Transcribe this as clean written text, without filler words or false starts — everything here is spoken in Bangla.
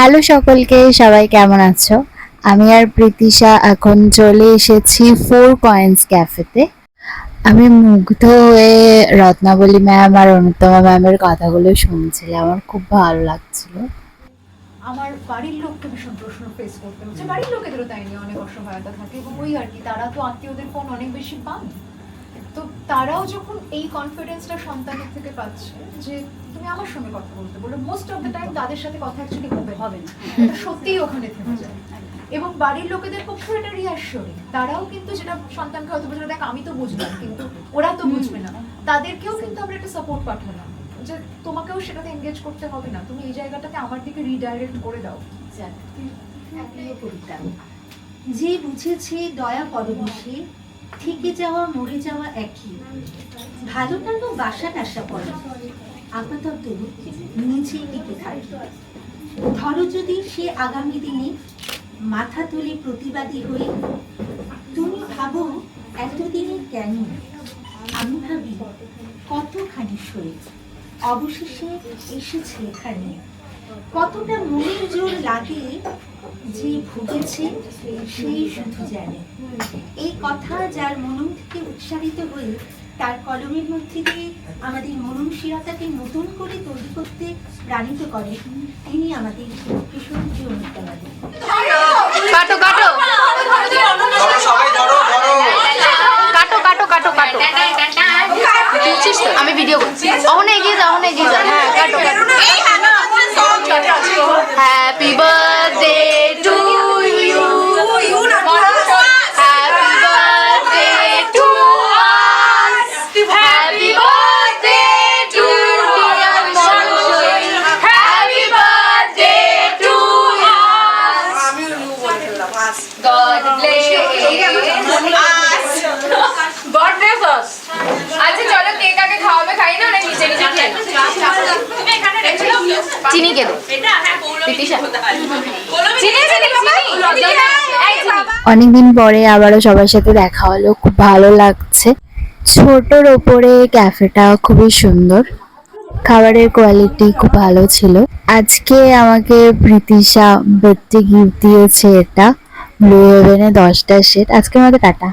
হ্যালো সকলকে, সবাই কেমন আছো? আমি আর প্রীতিশা এখন চলে এসেছি 4 কয়েন্স ক্যাফেতে। আমি মুগ্ধ হয়ে রত্নাবলী ম্যাম আর অনুত্তমা ম্যামের কথাগুলো শুনছিলাম, আমার খুব ভালো লাগছিল। আমার বাড়ির লোককে ভীষণ প্রশ্ন ফেস করতে হচ্ছে, বাড়ির লোকেদেরও তাই নিয়ে অনেক অসহায়তা থাকে এবং ওই আর কি, তারা তো আত্মীয়দের ফোন অনেক বেশি পান, তো তারাও যখন এই কনফিডেন্সটা সন্তানের থেকে পাচ্ছে যে তুমি আমার সঙ্গে কথা বলতে বলো, মোস্ট অফ দ্য টাইম তাদের সাথে কথা অ্যাকচুয়ালি হবে না, সত্যিই ওখানে থেমে যায়। এবং বাড়ির লোকেদের পক্ষে এটা রিঅ্যাসিওরিং, তারাও কিন্তু যেটা সন্তানকে হয়তো বোঝানো, দেখ আমি তো বুঝলাম কিন্তু ওরা তো বুঝবে না, তাদেরকেও কিন্তু আমরা একটা সাপোর্ট পাঠালাম যে তোমাকেও সেটাতে এনগেজ করতে হবে না, তুমি এই জায়গাটাতে আমার দিকে রিডাইরেক্ট করে দাও। যে বুঝেছে দয়া পরবেশে থেকে যাওয়া মরে যাওয়া একই, ভালো টালো বাসা টাসা পড়ে আপাতত নিচে টিকে থাকে। ধরো যদি সে আগামী দিনে মাথা তুলে প্রতিবাদী হয়ে, তুমি ভাবো এতদিনে কেন, আমি ভাবি কতখানি সয়ে অবশেষে এসেছে এখানে। কতটা মনের জোর লাগে যে ভুগেছে সেই শুধু জানে। এই কথা যার মনন থেকে উৎসাহিত হয়ে তার কলমের মধ্যে দিয়ে আমাদের মননশীলতাকে নতুন করে তৈরি করতে প্রাণিত করে, তিনি আমাদের কিশোরী অনুপ্রেরণা। কাটো কাটো কাটো কাটো কাটো কাটো, আমি ভিডিও করছি। অহনে এগিয়ে যাও, অহনে এগিয়ে যাও। হ্যাঁ কাটো কাটো। Happy birthday to you, happy birthday to us, happy birthday to dear Monsoi, happy birthday to us, God bless us, God bless us. আচ্ছা চলো, কেক আগে খাওয়াবে, খাই না না নিচে নিচে খেয়ে নাও। তুমি এখানে রেখে দাও। চিনি কে দাও? এটা হ্যাঁ পৌলমি কোথায়? পৌলমি চিনি চিনি বাবা। অনেকদিন পরে আবারও সবার সাথে দেখা হলো, খুব ভালো লাগছে। ছোটর ওপরে ক্যাফেটা খুবই সুন্দর, খাবারের কোয়ালিটি খুব ভালো ছিল। আজকে আমাকে প্রীতিশা বার্থডে গিফট দিয়েছে, এটা ব্লু হেভেনে 10টা সেট। আজকের মতো টাটা।